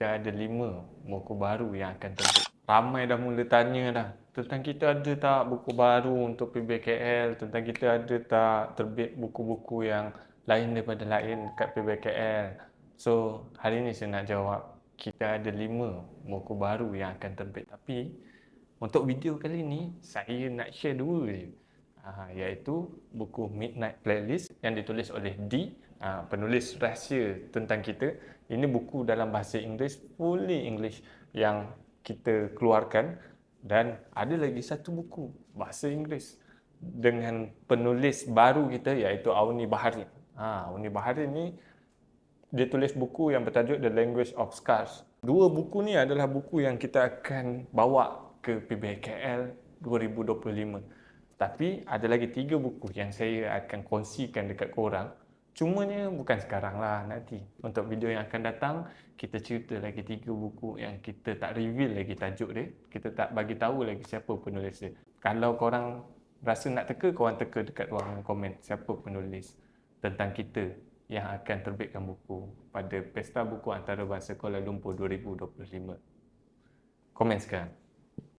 kita ada 5 buku baru yang akan terbit. Ramai dah mula tanya dah, tentang kita ada tak buku baru untuk PBKL, tentang kita ada tak terbit buku-buku yang lain daripada lain dekat PBKL. So, hari ni saya nak jawab, kita ada 5 buku baru yang akan terbit. Tapi, untuk video kali ni, saya nak share 2 je. Iaitu buku Midnight Playlist yang ditulis oleh D, penulis rahsia tentang kita. Ini buku dalam bahasa Inggeris, fully English yang kita keluarkan, dan ada lagi satu buku bahasa Inggeris dengan penulis baru kita iaitu Auni Bahari. Auni Bahari ni dia tulis buku yang bertajuk The Language of Scars. 2 buku ni adalah buku yang kita akan bawa ke PBKL 2025. Tapi ada lagi 3 buku yang saya akan kongsikan dekat korang. Cumanya bukan sekarang lah, nanti. Untuk video yang akan datang, kita cerita lagi 3 buku yang kita tak reveal lagi tajuk dia. Kita tak bagi tahu lagi siapa penulis dia. Kalau korang rasa nak teka, korang teka dekat ruangan komen siapa penulis tentang kita yang akan terbitkan buku pada Pesta Buku Antarabangsa Kuala Lumpur 2025. Komen sekarang.